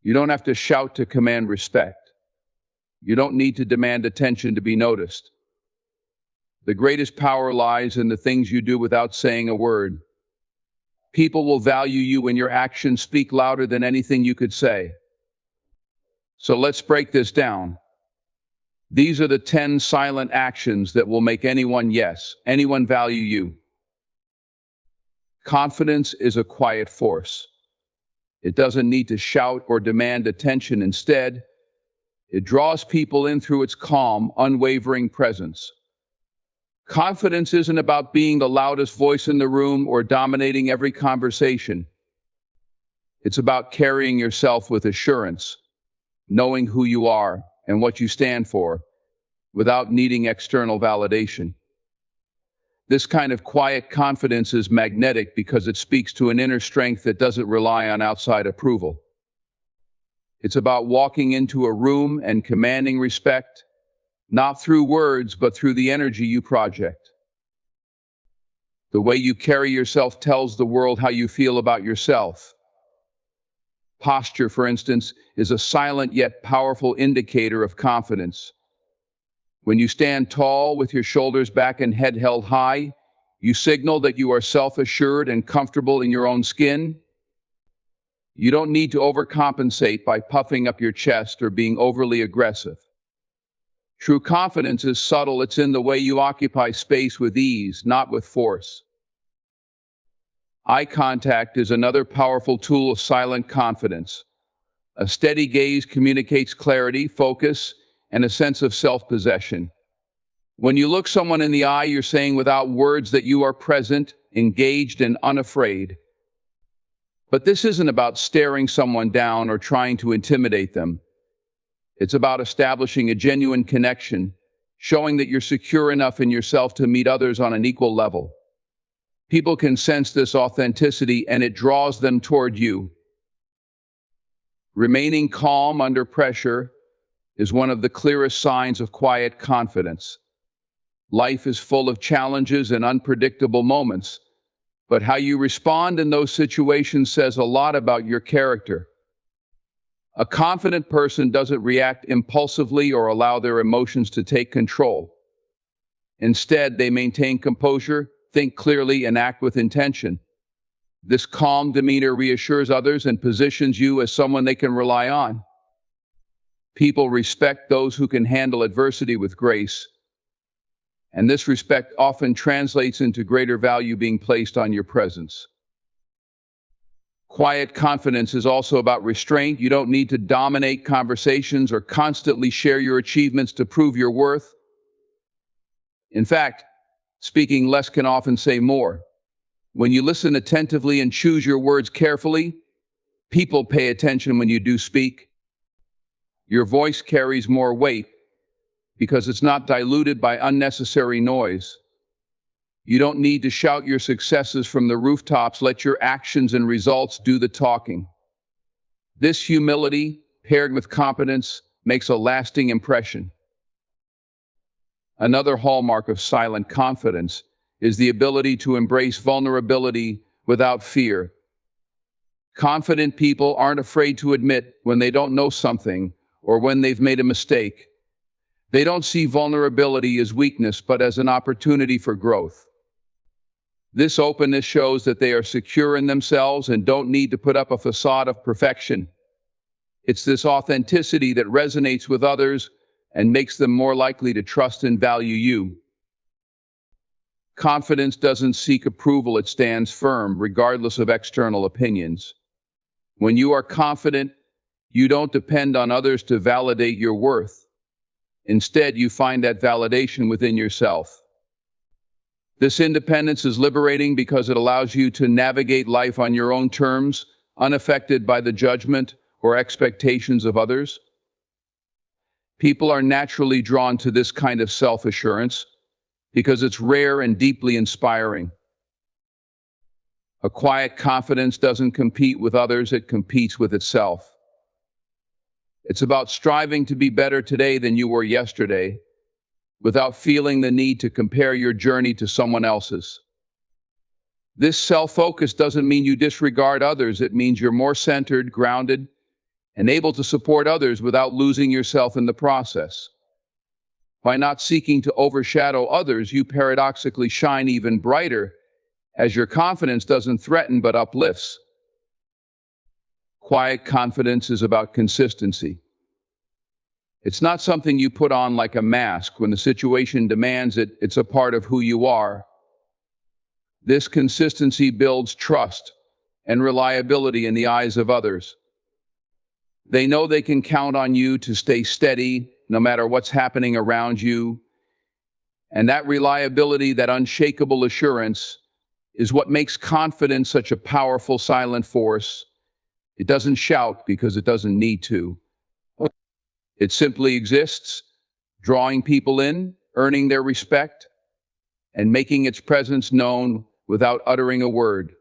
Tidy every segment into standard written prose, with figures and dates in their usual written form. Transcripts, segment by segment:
You don't have to shout to command respect. You don't need to demand attention to be noticed. The greatest power lies in the things you do without saying a word. People will value you when your actions speak louder than anything you could say. So let's break this down. These are the 10 silent actions that will make anyone value you. Confidence is a quiet force. It doesn't need to shout or demand attention. Instead, it draws people in through its calm, unwavering presence. Confidence isn't about being the loudest voice in the room or dominating every conversation. It's about carrying yourself with assurance, knowing who you are and what you stand for, without needing external validation. This kind of quiet confidence is magnetic because it speaks to an inner strength that doesn't rely on outside approval. It's about walking into a room and commanding respect, not through words, but through the energy you project. The way you carry yourself tells the world how you feel about yourself. Posture, for instance, is a silent yet powerful indicator of confidence. When you stand tall with your shoulders back and head held high, you signal that you are self-assured and comfortable in your own skin. You don't need to overcompensate by puffing up your chest or being overly aggressive. True confidence is subtle. It's in the way you occupy space with ease, not with force. Eye contact is another powerful tool of silent confidence. A steady gaze communicates clarity, focus, and a sense of self-possession. When you look someone in the eye, you're saying without words that you are present, engaged, and unafraid. But this isn't about staring someone down or trying to intimidate them. It's about establishing a genuine connection, showing that you're secure enough in yourself to meet others on an equal level. People can sense this authenticity and it draws them toward you. Remaining calm under pressure is one of the clearest signs of quiet confidence. Life is full of challenges and unpredictable moments, but how you respond in those situations says a lot about your character. A confident person doesn't react impulsively or allow their emotions to take control. Instead, they maintain composure, think clearly, and act with intention. This calm demeanor reassures others and positions you as someone they can rely on. People respect those who can handle adversity with grace, and this respect often translates into greater value being placed on your presence. Quiet confidence is also about restraint. You don't need to dominate conversations or constantly share your achievements to prove your worth. In fact, speaking less can often say more. When you listen attentively and choose your words carefully, people pay attention when you do speak. Your voice carries more weight because it's not diluted by unnecessary noise. You don't need to shout your successes from the rooftops. Let your actions and results do the talking. This humility, paired with competence, makes a lasting impression. Another hallmark of silent confidence is the ability to embrace vulnerability without fear. Confident people aren't afraid to admit when they don't know something or when they've made a mistake. They don't see vulnerability as weakness, but as an opportunity for growth. This openness shows that they are secure in themselves and don't need to put up a facade of perfection. It's this authenticity that resonates with others and makes them more likely to trust and value you. Confidence doesn't seek approval, it stands firm, regardless of external opinions. When you are confident, you don't depend on others to validate your worth. Instead, you find that validation within yourself. This independence is liberating because it allows you to navigate life on your own terms, unaffected by the judgment or expectations of others. People are naturally drawn to this kind of self-assurance because it's rare and deeply inspiring. A quiet confidence doesn't compete with others, it competes with itself. It's about striving to be better today than you were yesterday, without feeling the need to compare your journey to someone else's. This self-focus doesn't mean you disregard others, it means you're more centered, grounded, and able to support others without losing yourself in the process. By not seeking to overshadow others, you paradoxically shine even brighter, as your confidence doesn't threaten but uplifts. Quiet confidence is about consistency. It's not something you put on like a mask when the situation demands it, it's a part of who you are. This consistency builds trust and reliability in the eyes of others. They know they can count on you to stay steady no matter what's happening around you. And that reliability, that unshakable assurance, is what makes confidence such a powerful silent force. It doesn't shout because it doesn't need to. It simply exists, drawing people in, earning their respect, and making its presence known without uttering a word.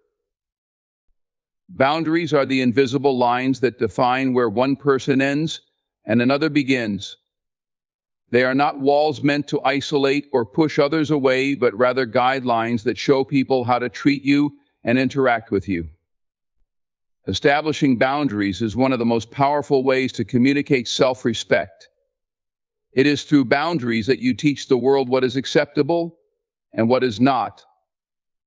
Boundaries are the invisible lines that define where one person ends and another begins. They are not walls meant to isolate or push others away, but rather guidelines that show people how to treat you and interact with you. Establishing boundaries is one of the most powerful ways to communicate self-respect. It is through boundaries that you teach the world what is acceptable and what is not.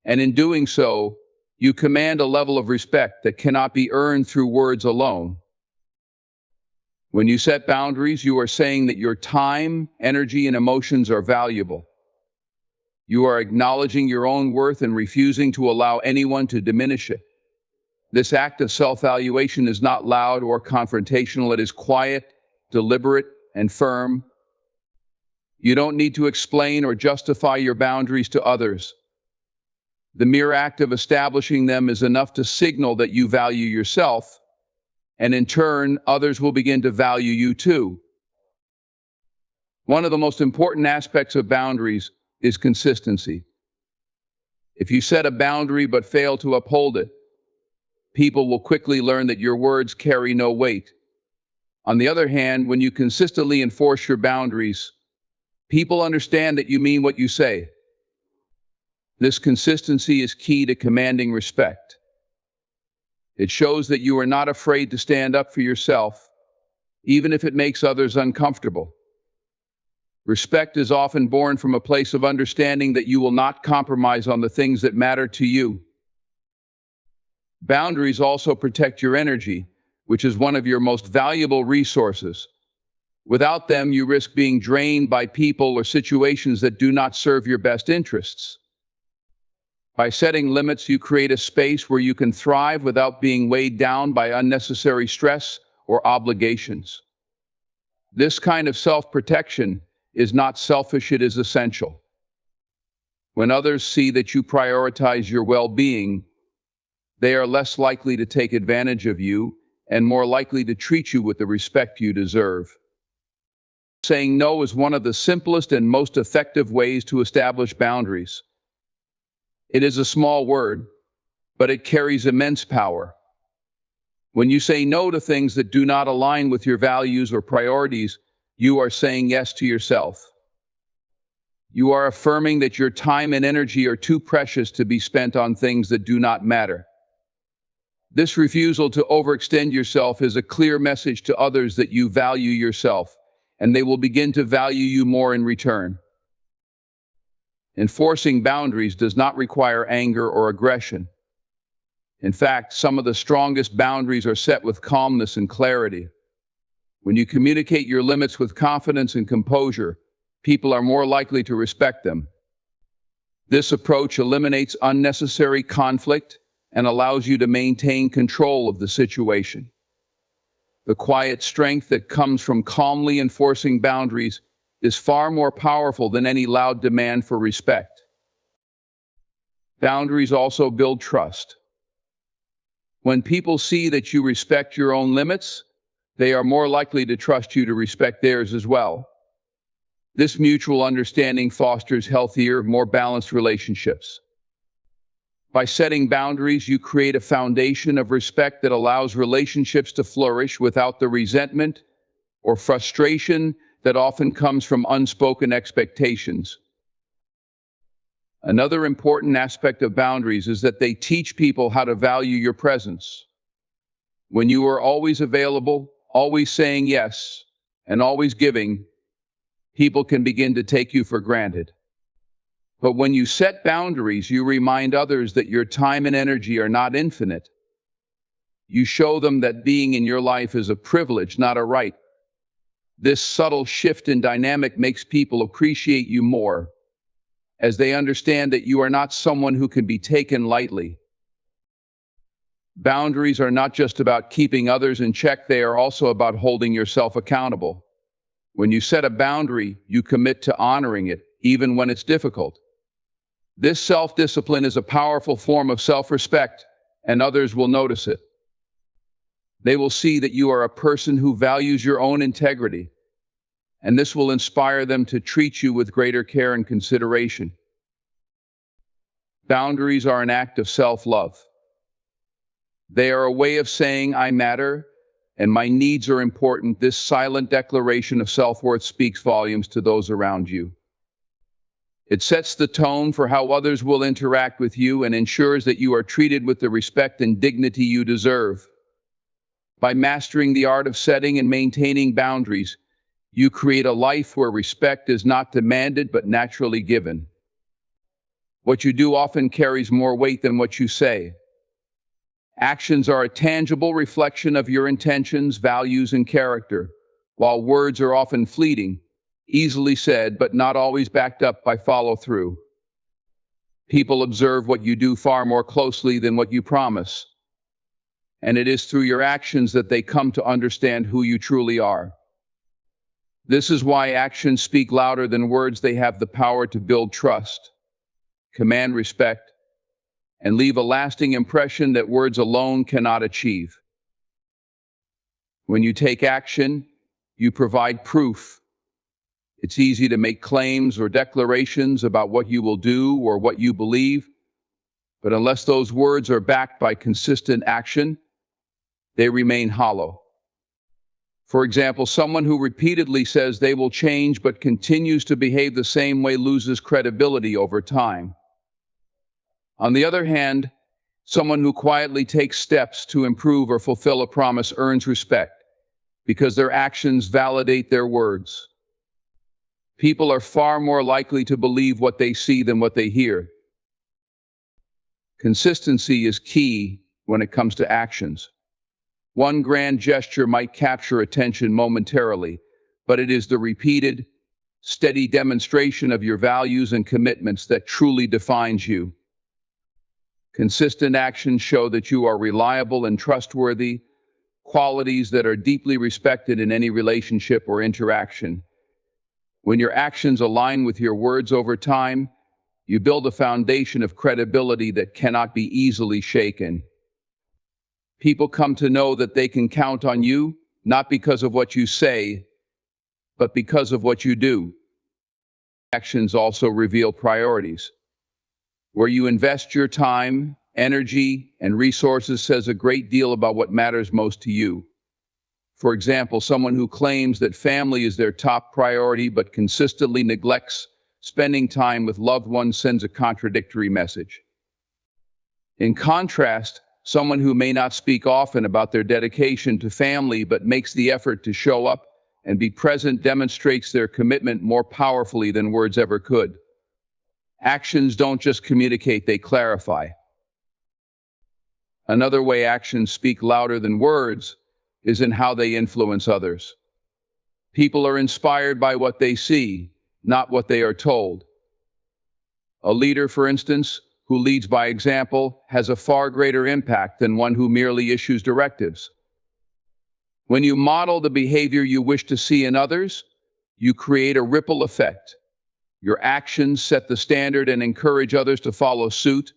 And in doing so, you command a level of respect that cannot be earned through words alone. When you set boundaries, you are saying that your time, energy, and emotions are valuable. You are acknowledging your own worth and refusing to allow anyone to diminish it. This act of self-valuation is not loud or confrontational. It is quiet, deliberate, and firm. You don't need to explain or justify your boundaries to others. The mere act of establishing them is enough to signal that you value yourself, and in turn, others will begin to value you too. One of the most important aspects of boundaries is consistency. If you set a boundary but fail to uphold it, people will quickly learn that your words carry no weight. On the other hand, when you consistently enforce your boundaries, people understand that you mean what you say. This consistency is key to commanding respect. It shows that you are not afraid to stand up for yourself, even if it makes others uncomfortable. Respect is often born from a place of understanding that you will not compromise on the things that matter to you. Boundaries also protect your energy, which is one of your most valuable resources. Without them, you risk being drained by people or situations that do not serve your best interests. By setting limits, you create a space where you can thrive without being weighed down by unnecessary stress or obligations. This kind of self-protection is not selfish, it is essential. When others see that you prioritize your well-being, they are less likely to take advantage of you and more likely to treat you with the respect you deserve. Saying no is one of the simplest and most effective ways to establish boundaries. It is a small word, but it carries immense power. When you say no to things that do not align with your values or priorities, you are saying yes to yourself. You are affirming that your time and energy are too precious to be spent on things that do not matter. This refusal to overextend yourself is a clear message to others that you value yourself, and they will begin to value you more in return. Enforcing boundaries does not require anger or aggression. In fact, some of the strongest boundaries are set with calmness and clarity. When you communicate your limits with confidence and composure, people are more likely to respect them. This approach eliminates unnecessary conflict and allows you to maintain control of the situation. The quiet strength that comes from calmly enforcing boundaries is far more powerful than any loud demand for respect. Boundaries also build trust. When people see that you respect your own limits, they are more likely to trust you to respect theirs as well. This mutual understanding fosters healthier, more balanced relationships. By setting boundaries, you create a foundation of respect that allows relationships to flourish without the resentment or frustration that often comes from unspoken expectations. Another important aspect of boundaries is that they teach people how to value your presence. When you are always available, always saying yes, and always giving, people can begin to take you for granted. But when you set boundaries, you remind others that your time and energy are not infinite. You show them that being in your life is a privilege, not a right. This subtle shift in dynamic makes people appreciate you more, as they understand that you are not someone who can be taken lightly. Boundaries are not just about keeping others in check, they are also about holding yourself accountable. When you set a boundary, you commit to honoring it, even when it's difficult. This self-discipline is a powerful form of self-respect, and others will notice it. They will see that you are a person who values your own integrity, and this will inspire them to treat you with greater care and consideration. Boundaries are an act of self-love. They are a way of saying, I matter, and my needs are important. This silent declaration of self-worth speaks volumes to those around you. It sets the tone for how others will interact with you and ensures that you are treated with the respect and dignity you deserve. By mastering the art of setting and maintaining boundaries, you create a life where respect is not demanded but naturally given. What you do often carries more weight than what you say. Actions are a tangible reflection of your intentions, values, and character, while words are often fleeting, easily said but not always backed up by follow-through. People observe what you do far more closely than what you promise, and it is through your actions that they come to understand who you truly are. This is why actions speak louder than words. They have the power to build trust, command respect, and leave a lasting impression that words alone cannot achieve. When you take action, you provide proof. It's easy to make claims or declarations about what you will do or what you believe, but unless those words are backed by consistent action, they remain hollow. For example, someone who repeatedly says they will change but continues to behave the same way loses credibility over time. On the other hand, someone who quietly takes steps to improve or fulfill a promise earns respect because their actions validate their words. People are far more likely to believe what they see than what they hear. Consistency is key when it comes to actions. One grand gesture might capture attention momentarily, but it is the repeated, steady demonstration of your values and commitments that truly defines you. Consistent actions show that you are reliable and trustworthy, qualities that are deeply respected in any relationship or interaction. When your actions align with your words over time, you build a foundation of credibility that cannot be easily shaken. People come to know that they can count on you, not because of what you say, but because of what you do. Actions also reveal priorities. Where you invest your time, energy, and resources says a great deal about what matters most to you. For example, someone who claims that family is their top priority but consistently neglects spending time with loved ones sends a contradictory message. In contrast, someone who may not speak often about their dedication to family but makes the effort to show up and be present demonstrates their commitment more powerfully than words ever could. Actions don't just communicate, they clarify. Another way actions speak louder than words is in how they influence others. People are inspired by what they see, not what they are told. A leader, for instance, who leads by example has a far greater impact than one who merely issues directives. When you model the behavior you wish to see in others, you create a ripple effect. Your actions set the standard and encourage others to follow suit,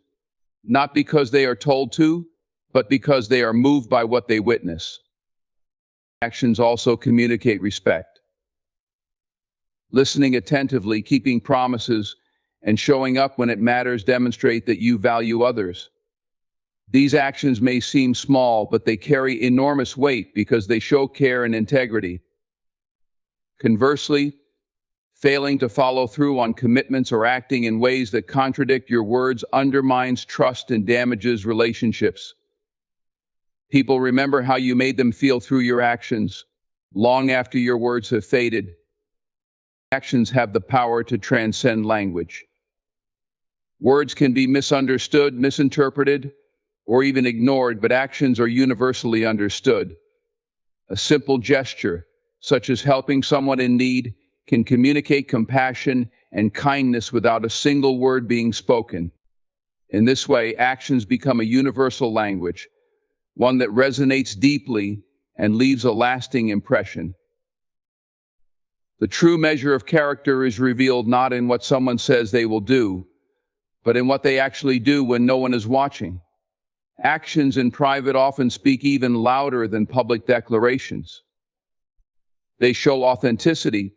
not because they are told to, but because they are moved by what they witness. Actions also communicate respect. Listening attentively, keeping promises, and showing up when it matters demonstrate that you value others. These actions may seem small, but they carry enormous weight because they show care and integrity. Conversely, failing to follow through on commitments or acting in ways that contradict your words undermines trust and damages relationships. People remember how you made them feel through your actions, Long after your words have faded, actions have the power to transcend language. Words can be misunderstood, misinterpreted, or even ignored, but actions are universally understood. A simple gesture, such as helping someone in need, can communicate compassion and kindness without a single word being spoken. In this way, actions become a universal language, one that resonates deeply and leaves a lasting impression. The true measure of character is revealed not in what someone says they will do, but in what they actually do when no one is watching. Actions in private often speak even louder than public declarations. They show authenticity,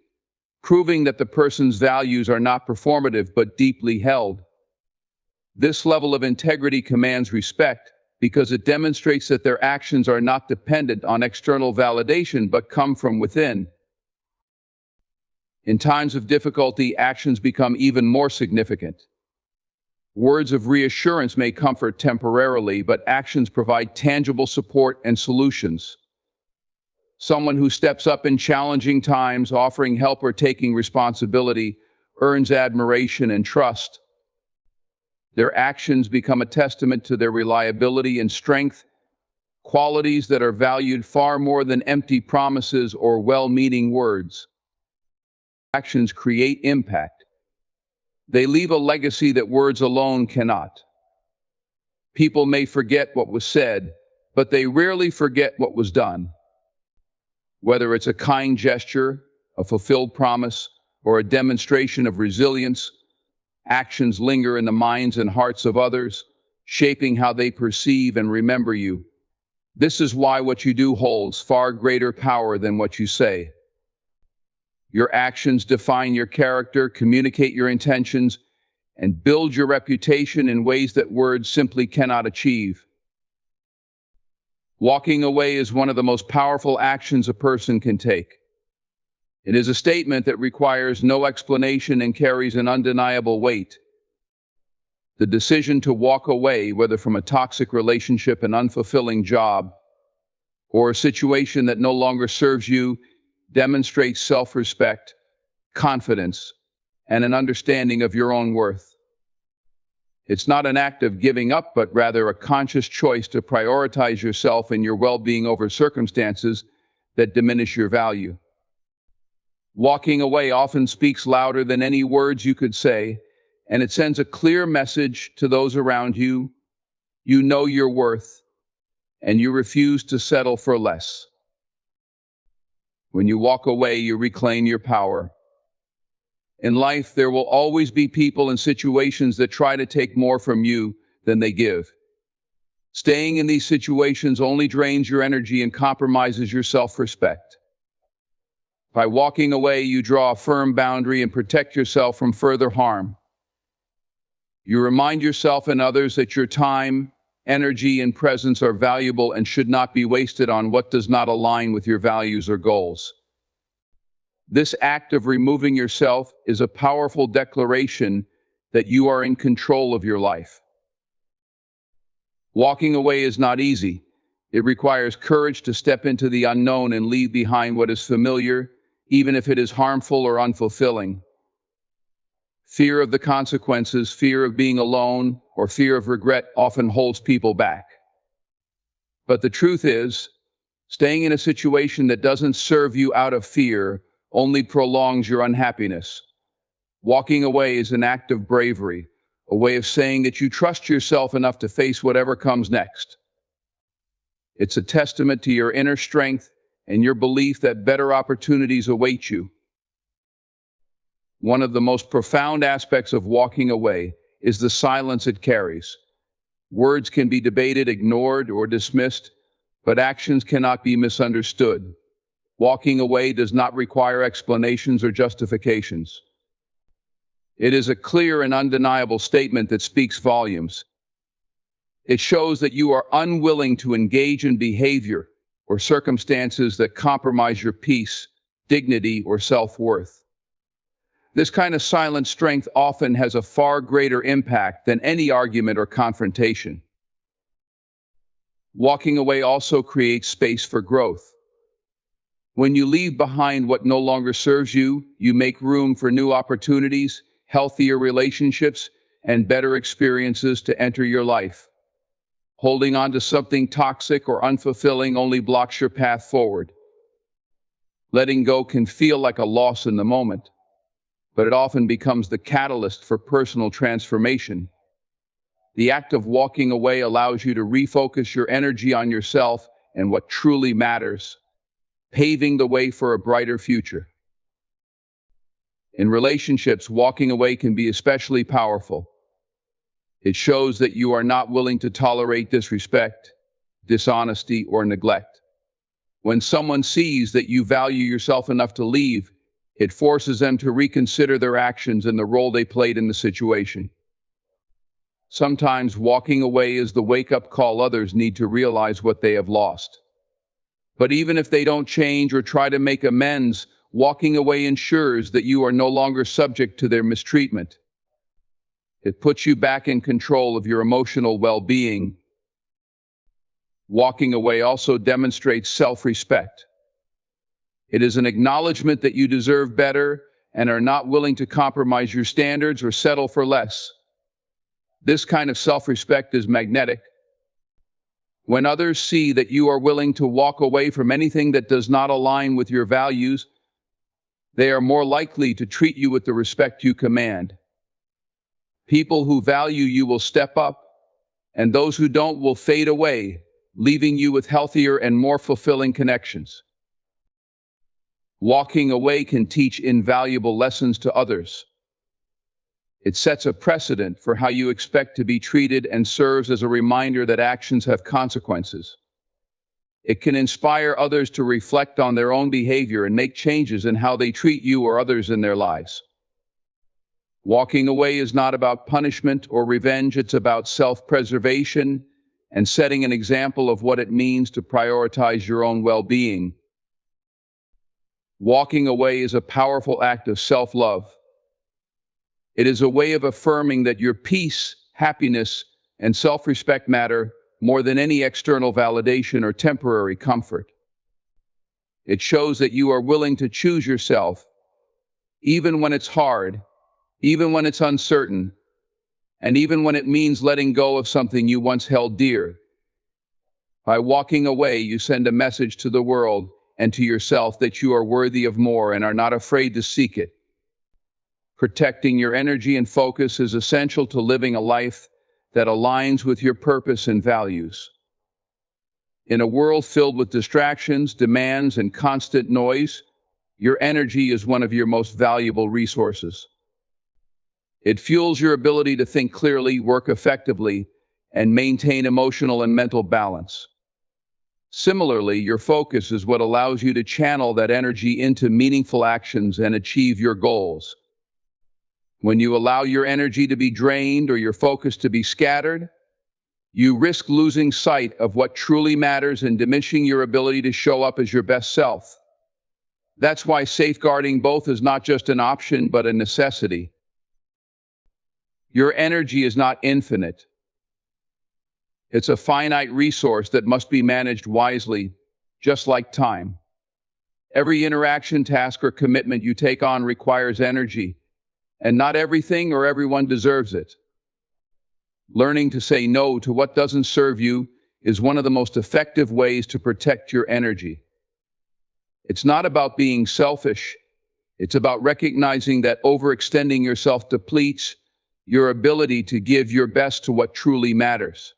proving that the person's values are not performative but deeply held. This level of integrity commands respect because it demonstrates that their actions are not dependent on external validation but come from within. In times of difficulty, actions become even more significant. Words of reassurance may comfort temporarily, but actions provide tangible support and solutions. Someone who steps up in challenging times, offering help or taking responsibility, earns admiration and trust. Their actions become a testament to their reliability and strength, qualities that are valued far more than empty promises or well-meaning words. Actions create impact. They leave a legacy that words alone cannot. People may forget what was said, but they rarely forget what was done. Whether it's a kind gesture, a fulfilled promise, or a demonstration of resilience, actions linger in the minds and hearts of others, shaping how they perceive and remember you. This is why what you do holds far greater power than what you say. Your actions define your character, communicate your intentions, and build your reputation in ways that words simply cannot achieve. Walking away is one of the most powerful actions a person can take. It is a statement that requires no explanation and carries an undeniable weight. The decision to walk away, whether from a toxic relationship, an unfulfilling job, or a situation that no longer serves you, demonstrates self-respect, confidence, and an understanding of your own worth. It's not an act of giving up, but rather a conscious choice to prioritize yourself and your well-being over circumstances that diminish your value. Walking away often speaks louder than any words you could say, and it sends a clear message to those around you. You know your worth, and you refuse to settle for less. When you walk away, you reclaim your power. In life, there will always be people and situations that try to take more from you than they give. Staying in these situations only drains your energy and compromises your self-respect. By walking away, you draw a firm boundary and protect yourself from further harm. You remind yourself and others that your time, energy, and presence are valuable and should not be wasted on what does not align with your values or goals. This act of removing yourself is a powerful declaration that you are in control of your life. Walking away is not easy. It requires courage to step into the unknown and leave behind what is familiar, even if it is harmful or unfulfilling. Fear of the consequences, fear of being alone, or fear of regret often holds people back. But the truth is, staying in a situation that doesn't serve you out of fear only prolongs your unhappiness. Walking away is an act of bravery, a way of saying that you trust yourself enough to face whatever comes next. It's a testament to your inner strength and your belief that better opportunities await you. One of the most profound aspects of walking away is the silence it carries. Words can be debated, ignored, or dismissed, but actions cannot be misunderstood. Walking away does not require explanations or justifications. It is a clear and undeniable statement that speaks volumes. It shows that you are unwilling to engage in behavior or circumstances that compromise your peace, dignity, or self-worth. This kind of silent strength often has a far greater impact than any argument or confrontation. Walking away also creates space for growth. When you leave behind what no longer serves you, you make room for new opportunities, healthier relationships, and better experiences to enter your life. Holding on to something toxic or unfulfilling only blocks your path forward. Letting go can feel like a loss in the moment, but it often becomes the catalyst for personal transformation. The act of walking away allows you to refocus your energy on yourself and what truly matters, paving the way for a brighter future. In relationships, walking away can be especially powerful. It shows that you are not willing to tolerate disrespect, dishonesty, or neglect. When someone sees that you value yourself enough to leave, it forces them to reconsider their actions and the role they played in the situation. Sometimes walking away is the wake-up call others need to realize what they have lost. But even if they don't change or try to make amends, walking away ensures that you are no longer subject to their mistreatment. It puts you back in control of your emotional well-being. Walking away also demonstrates self-respect. It is an acknowledgement that you deserve better and are not willing to compromise your standards or settle for less. This kind of self-respect is magnetic. When others see that you are willing to walk away from anything that does not align with your values, they are more likely to treat you with the respect you command. People who value you will step up, and those who don't will fade away, leaving you with healthier and more fulfilling connections. Walking away can teach invaluable lessons to others. It sets a precedent for how you expect to be treated and serves as a reminder that actions have consequences. It can inspire others to reflect on their own behavior and make changes in how they treat you or others in their lives. Walking away is not about punishment or revenge, it's about self-preservation and setting an example of what it means to prioritize your own well-being. Walking away is a powerful act of self-love. It is a way of affirming that your peace, happiness, and self-respect matter more than any external validation or temporary comfort. It shows that you are willing to choose yourself, even when it's hard, even when it's uncertain, and even when it means letting go of something you once held dear. By walking away, you send a message to the world and to yourself that you are worthy of more and are not afraid to seek it. Protecting your energy and focus is essential to living a life that aligns with your purpose and values. In a world filled with distractions, demands, and constant noise, your energy is one of your most valuable resources. It fuels your ability to think clearly, work effectively, and maintain emotional and mental balance. Similarly, your focus is what allows you to channel that energy into meaningful actions and achieve your goals. When you allow your energy to be drained or your focus to be scattered, you risk losing sight of what truly matters and diminishing your ability to show up as your best self. That's why safeguarding both is not just an option, but a necessity. Your energy is not infinite. It's a finite resource that must be managed wisely, just like time. Every interaction, task, or commitment you take on requires energy, and not everything or everyone deserves it. Learning to say no to what doesn't serve you is one of the most effective ways to protect your energy. It's not about being selfish. It's about recognizing that overextending yourself depletes your ability to give your best to what truly matters.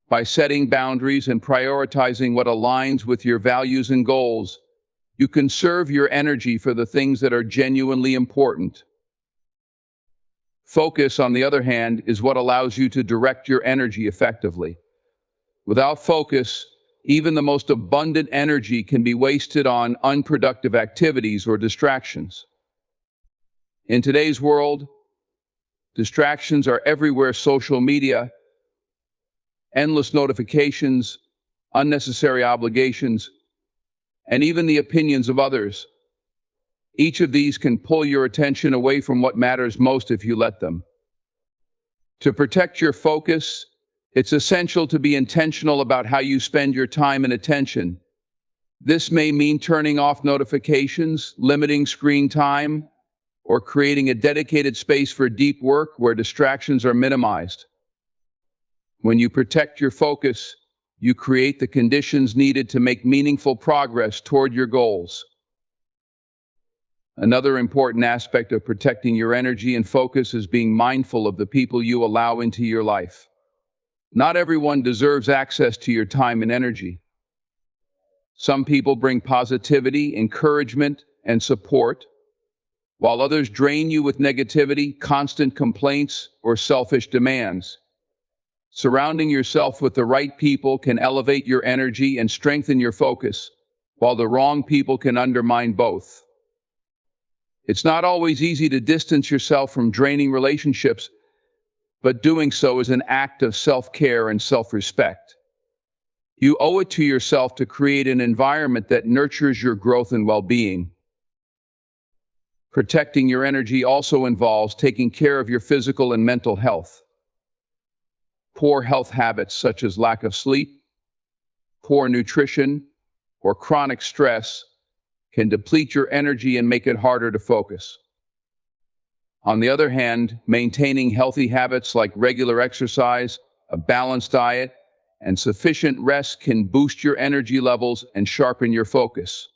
By setting boundaries and prioritizing what aligns with your values and goals, you can conserve your energy for the things that are genuinely important. Focus, on the other hand, is what allows you to direct your energy effectively. Without focus, even the most abundant energy can be wasted on unproductive activities or distractions. In today's world, distractions are everywhere: social media, endless notifications, unnecessary obligations, and even the opinions of others. Each of these can pull your attention away from what matters most if you let them. To protect your focus, it's essential to be intentional about how you spend your time and attention. This may mean turning off notifications, limiting screen time, or creating a dedicated space for deep work where distractions are minimized. When you protect your focus, you create the conditions needed to make meaningful progress toward your goals. Another important aspect of protecting your energy and focus is being mindful of the people you allow into your life. Not everyone deserves access to your time and energy. Some people bring positivity, encouragement, and support, while others drain you with negativity, constant complaints, or selfish demands. Surrounding yourself with the right people can elevate your energy and strengthen your focus, while the wrong people can undermine both. It's not always easy to distance yourself from draining relationships, but doing so is an act of self-care and self-respect. You owe it to yourself to create an environment that nurtures your growth and well-being. Protecting your energy also involves taking care of your physical and mental health. Poor health habits such as lack of sleep, poor nutrition, or chronic stress can deplete your energy and make it harder to focus. On the other hand, maintaining healthy habits like regular exercise, a balanced diet, and sufficient rest can boost your energy levels and sharpen your focus.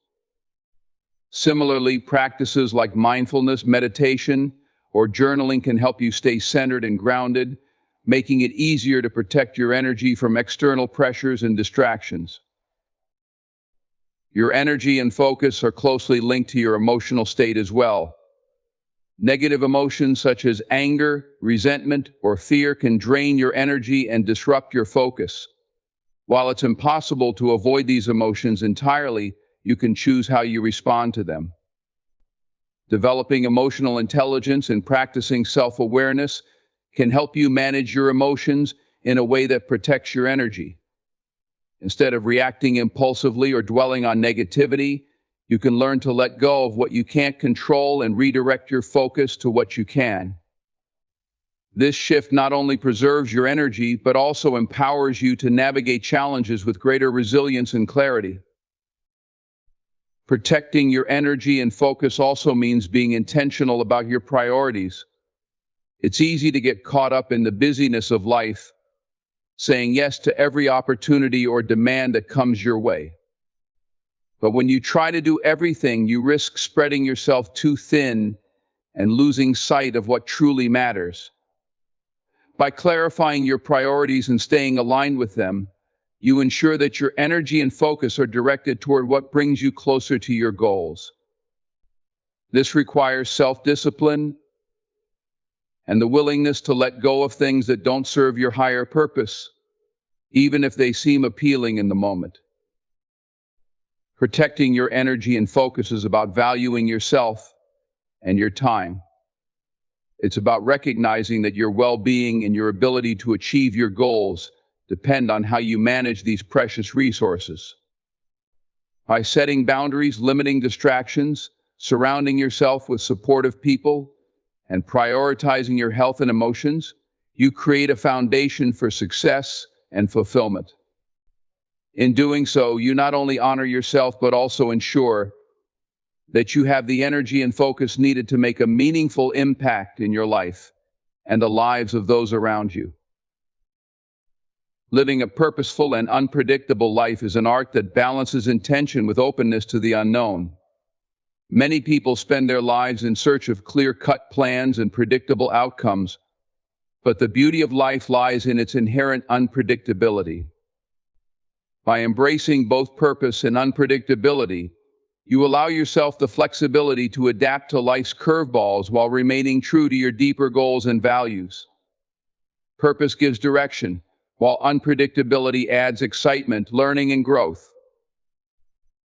Similarly, practices like mindfulness, meditation, or journaling can help you stay centered and grounded, making it easier to protect your energy from external pressures and distractions. Your energy and focus are closely linked to your emotional state as well. Negative emotions such as anger, resentment, or fear can drain your energy and disrupt your focus. While it's impossible to avoid these emotions entirely, you can choose how you respond to them. Developing emotional intelligence and practicing self-awareness can help you manage your emotions in a way that protects your energy. Instead of reacting impulsively or dwelling on negativity, you can learn to let go of what you can't control and redirect your focus to what you can. This shift not only preserves your energy, but also empowers you to navigate challenges with greater resilience and clarity. Protecting your energy and focus also means being intentional about your priorities. It's easy to get caught up in the busyness of life, saying yes to every opportunity or demand that comes your way. But when you try to do everything, you risk spreading yourself too thin and losing sight of what truly matters. By clarifying your priorities and staying aligned with them, you ensure that your energy and focus are directed toward what brings you closer to your goals. This requires self-discipline and the willingness to let go of things that don't serve your higher purpose, even if they seem appealing in the moment. Protecting your energy and focus is about valuing yourself and your time. It's about recognizing that your well-being and your ability to achieve your goals depend on how you manage these precious resources. By setting boundaries, limiting distractions, surrounding yourself with supportive people, and prioritizing your health and emotions, you create a foundation for success and fulfillment. In doing so, you not only honor yourself, but also ensure that you have the energy and focus needed to make a meaningful impact in your life and the lives of those around you. Living a purposeful and unpredictable life is an art that balances intention with openness to the unknown. Many people spend their lives in search of clear-cut plans and predictable outcomes, but the beauty of life lies in its inherent unpredictability. By embracing both purpose and unpredictability, you allow yourself the flexibility to adapt to life's curveballs while remaining true to your deeper goals and values. Purpose gives direction, while unpredictability adds excitement, learning, and growth.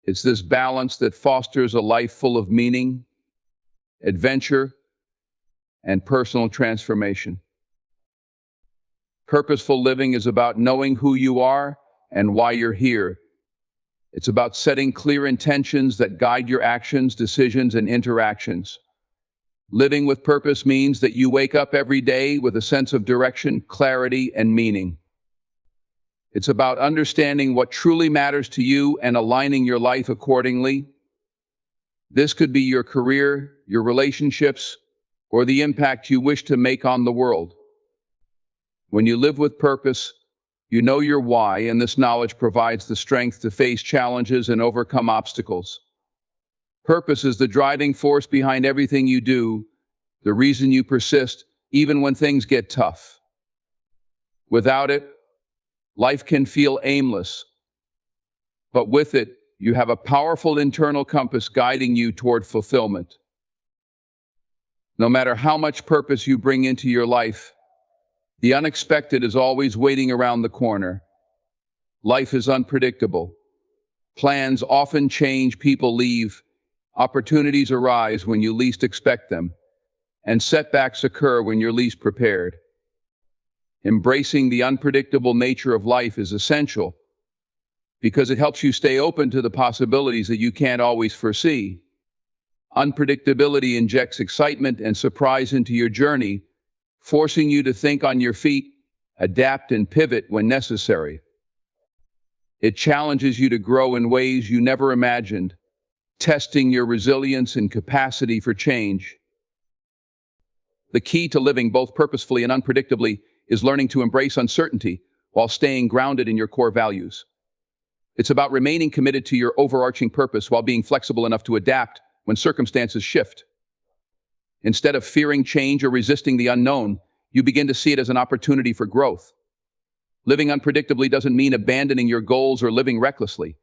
It's this balance that fosters a life full of meaning, adventure, and personal transformation. Purposeful living is about knowing who you are and why you're here. It's about setting clear intentions that guide your actions, decisions, and interactions. Living with purpose means that you wake up every day with a sense of direction, clarity, and meaning. It's about understanding what truly matters to you and aligning your life accordingly. This could be your career, your relationships, or the impact you wish to make on the world. When you live with purpose, you know your why, and this knowledge provides the strength to face challenges and overcome obstacles. Purpose is the driving force behind everything you do, the reason you persist, even when things get tough. Without it, life can feel aimless. But with it, you have a powerful internal compass guiding you toward fulfillment. No matter how much purpose you bring into your life, the unexpected is always waiting around the corner. Life is unpredictable. Plans often change, people leave, opportunities arise when you least expect them, and setbacks occur when you're least prepared. Embracing the unpredictable nature of life is essential because it helps you stay open to the possibilities that you can't always foresee. Unpredictability injects excitement and surprise into your journey, forcing you to think on your feet, adapt, and pivot when necessary. It challenges you to grow in ways you never imagined, testing your resilience and capacity for change. The key to living both purposefully and unpredictably is learning to embrace uncertainty while staying grounded in your core values. It's about remaining committed to your overarching purpose while being flexible enough to adapt when circumstances shift. Instead of fearing change or resisting the unknown, you begin to see it as an opportunity for growth. Living unpredictably doesn't mean abandoning your goals or living recklessly.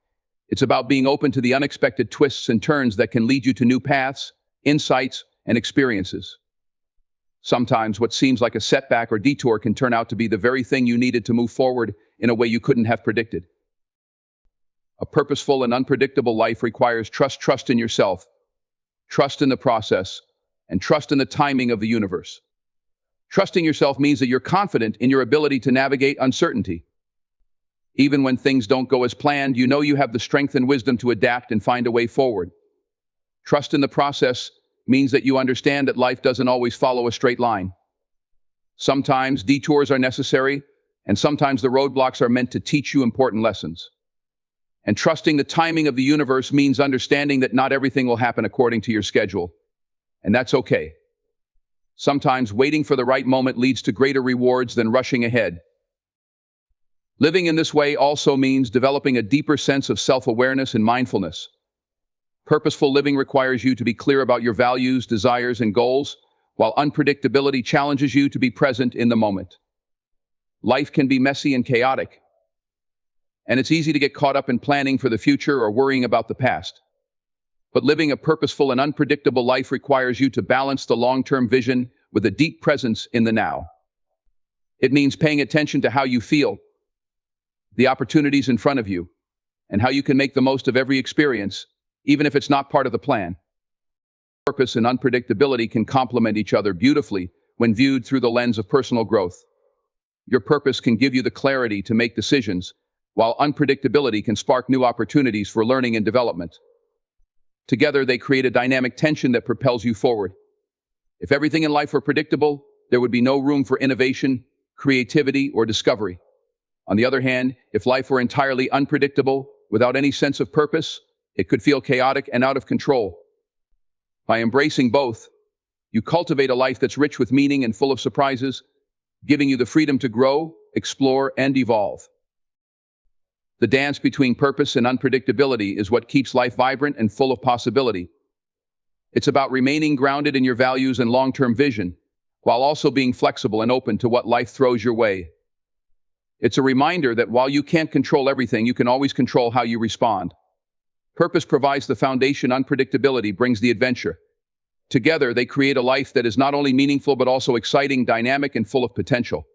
It's about being open to the unexpected twists and turns that can lead you to new paths, insights, and experiences. Sometimes what seems like a setback or detour can turn out to be the very thing you needed to move forward in a way you couldn't have predicted. A purposeful and unpredictable life requires trust in yourself, trust in the process, and trust in the timing of the universe. Trusting yourself means that you're confident in your ability to navigate uncertainty. Even when things don't go as planned, you know you have the strength and wisdom to adapt and find a way forward. Trust in the process means that you understand that life doesn't always follow a straight line. Sometimes detours are necessary, and sometimes the roadblocks are meant to teach you important lessons. And trusting the timing of the universe means understanding that not everything will happen according to your schedule. And that's okay. Sometimes waiting for the right moment leads to greater rewards than rushing ahead. Living in this way also means developing a deeper sense of self-awareness and mindfulness. Purposeful living requires you to be clear about your values, desires, and goals, while unpredictability challenges you to be present in the moment. Life can be messy and chaotic, and it's easy to get caught up in planning for the future or worrying about the past. But living a purposeful and unpredictable life requires you to balance the long-term vision with a deep presence in the now. It means paying attention to how you feel, the opportunities in front of you, and how you can make the most of every experience, even if it's not part of the plan. Purpose and unpredictability can complement each other beautifully when viewed through the lens of personal growth. Your purpose can give you the clarity to make decisions, while unpredictability can spark new opportunities for learning and development. Together, they create a dynamic tension that propels you forward. If everything in life were predictable, there would be no room for innovation, creativity, or discovery. On the other hand, if life were entirely unpredictable, without any sense of purpose, it could feel chaotic and out of control. By embracing both, you cultivate a life that's rich with meaning and full of surprises, giving you the freedom to grow, explore, and evolve. The dance between purpose and unpredictability is what keeps life vibrant and full of possibility. It's about remaining grounded in your values and long-term vision, while also being flexible and open to what life throws your way. It's a reminder that while you can't control everything, you can always control how you respond. Purpose provides the foundation, unpredictability brings the adventure. Together, they create a life that is not only meaningful but also exciting, dynamic, and full of potential.